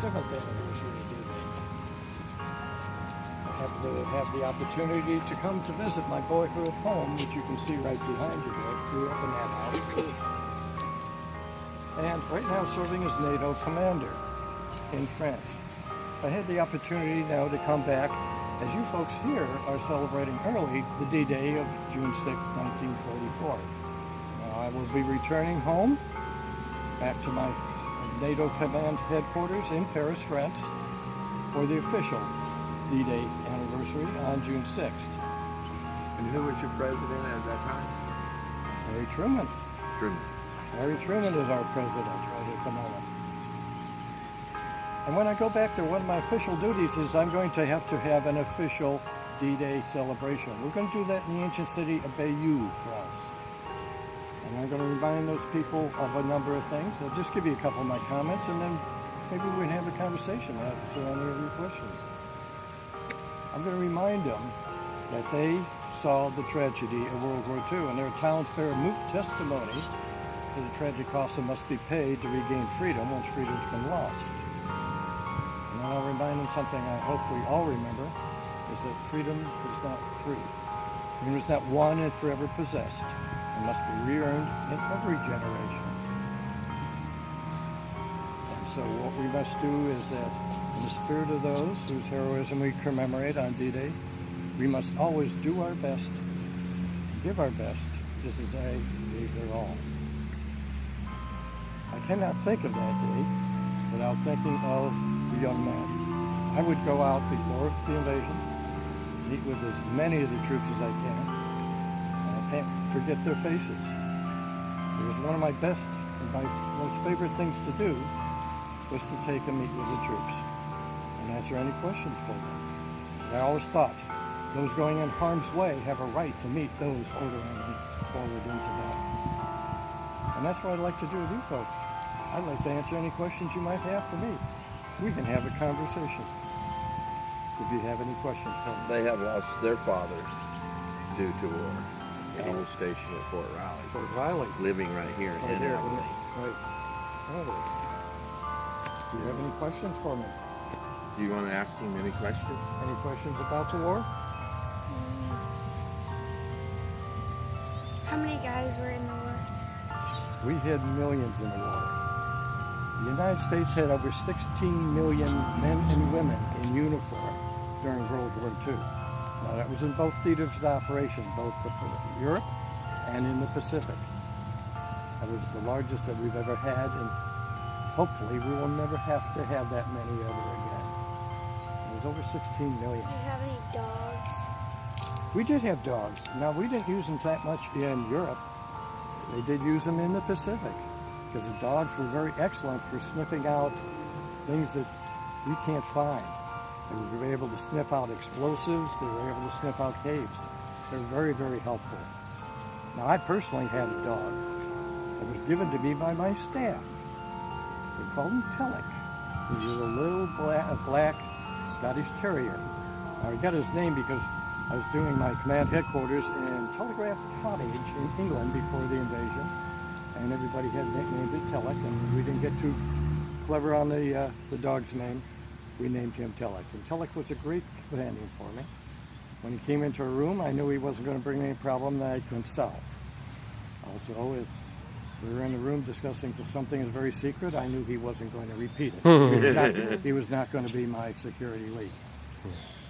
7th anniversary of D-Day. I happen to have the opportunity to come to visit my boyhood home, which you can see right behind you there. Grew up in that house. And right now serving as NATO commander in France. I had the opportunity now to come back, as you folks here are celebrating early the D-Day of June 6, 1944. Now I will be returning home, back to my NATO command headquarters in Paris, France, for the official D-Day anniversary on June 6th. And who was your president at that time? Harry Truman. Truman. Harry Truman is our president right at the moment. And when I go back there, one of my official duties is I'm going to have an official D-Day celebration. We're going to do that in the ancient city of Bayeux, France. And I'm going to remind those people of a number of things. I'll just give you a couple of my comments, and then maybe we can have a conversation after any of your questions. I'm going to remind them that they saw the tragedy of World War II, and their towns bear a moot testimony to the tragic cost that must be paid to regain freedom once freedom's been lost. And then I'll remind them something I hope we all remember, is that freedom is not free. Freedom is not won and forever possessed. It must be re-earned in every generation. And so what we must do is that in the spirit of those whose heroism we commemorate on D-Day, we must always do our best, give our best, just as they gave their all. I cannot think of that day without thinking of the young man. I would go out before the invasion, meet with as many of the troops as I can, and I can't forget their faces. It was one of my best and my most favorite things to do was to take and meet with the troops and answer any questions for them. I always thought those going in harm's way have a right to meet those ordering them forward into battle. And that's what I'd like to do with you folks. I'd like to answer any questions you might have for me. We can have a conversation if you have any questions for me. They have lost their fathers due to war. He was stationed at Fort Riley. Fort Riley. Living right here in Abilene. Right. Do you have any questions for me? Do you want to ask him any questions? Any questions about the war? How many guys were in the war? We had millions in the war. The United States had over 16 million men and women in uniform during World War II. Now that was in both theaters of operation, both in Europe and in the Pacific. That was the largest that we've ever had, and hopefully we will never have to have that many ever again. It was over 16 million. Did you have any dogs? We did have dogs. Now we didn't use them that much in Europe. They did use them in the Pacific, because the dogs were very excellent for sniffing out things that we can't find. They were able to sniff out explosives. They were able to sniff out caves. They're very, very helpful. Now, I personally had a dog that was given to me by my staff. We called him Telek. He was a little black Scottish Terrier. Now, he got his name because I was doing my command headquarters in Telegraph Cottage in England before the invasion, and everybody had nicknamed it Telek, and we didn't get too clever on the dog's name. We named him Telek, and Telek was a great companion for me. When he came into a room, I knew he wasn't going to bring any problem that I couldn't solve. Also, if we were in a room discussing something that's very secret, I knew he wasn't going to repeat it. He was not going to be my security lead.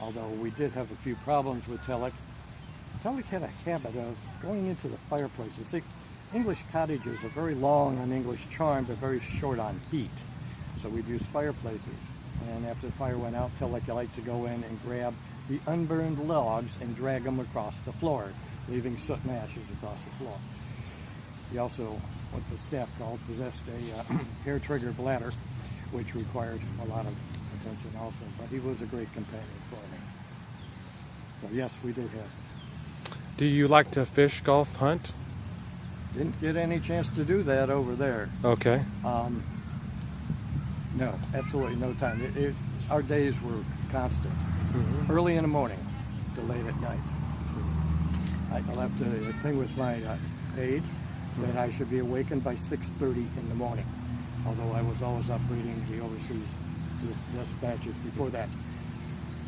Although we did have a few problems with Telek. Telek had a habit of going into the fireplaces. See, English cottages are very long on English charm, but very short on heat. So we'd use fireplaces. And after the fire went out, Telek liked to go in and grab the unburned logs and drag them across the floor, leaving soot and ashes across the floor. He also, what the staff called, possessed a hair trigger bladder, which required a lot of attention also. But he was a great companion for me. So yes, we did have. Do you like to fish, golf, hunt? Didn't get any chance to do that over there. Okay. No, absolutely no time. Our days were constant. Early in the morning to late at night. I left a thing with my aide that I should be awakened by 6:30 in the morning. Although I was always up reading the overseas this batches before that.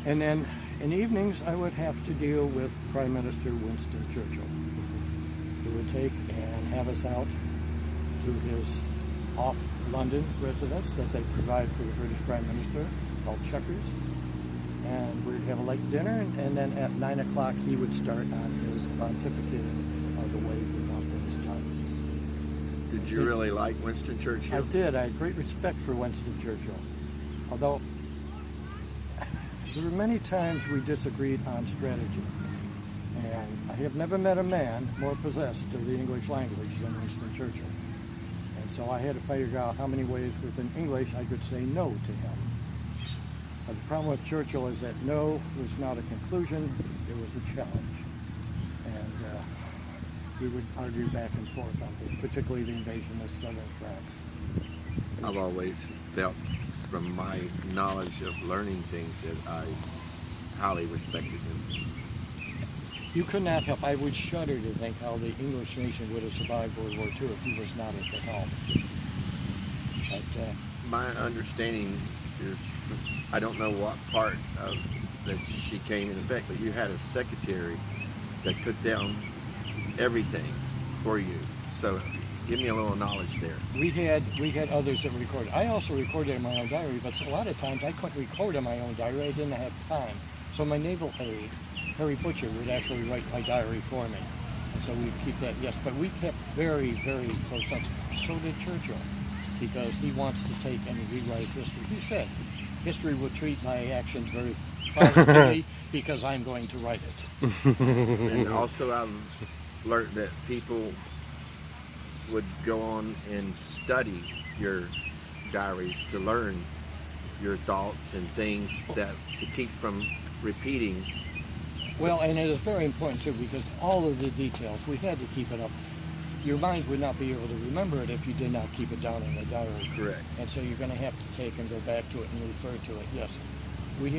And then in evenings, I would have to deal with Prime Minister Winston Churchill, who would take and have us out to his off London residence that they provide for the British Prime Minister, called Checkers. And we'd have a late dinner, and then at 9 o'clock he would start on his pontificating of the way we want things done. Did you really like Winston Churchill? I did. I had great respect for Winston Churchill. Although there were many times we disagreed on strategy. And I have never met a man more possessed of the English language than Winston Churchill. And so I had to figure out how many ways within English I could say no to him. But the problem with Churchill is that no was not a conclusion, it was a challenge. And we would argue back and forth on things, particularly the invasion of southern France. I've always felt, from my knowledge of learning things, that I highly respected him. You could not help. I would shudder to think how the English nation would have survived World War II if he was not at the helm. But my understanding is, I don't know what part of that she came in effect, but you had a secretary that took down everything for you. So give me a little knowledge there. we had others that recorded. I also recorded in my own diary, but a lot of times I couldn't record in my own diary. I didn't have time. So my naval aide, Harry Butcher, would actually write my diary for me. And so we'd keep that, yes. But we kept very, very close up. So did Churchill, because he wants to take and rewrite history. He said, history will treat my actions very positively because I'm going to write it. And also I've learned that people would go on and study your diaries to learn your thoughts and things that to keep from repeating. Well, and it is very important too, because all of the details, we had to keep it up. Your mind would not be able to remember it if you did not keep it down in the diary. Correct. And so you're going to have to take and go back to it and refer to it. Yes, we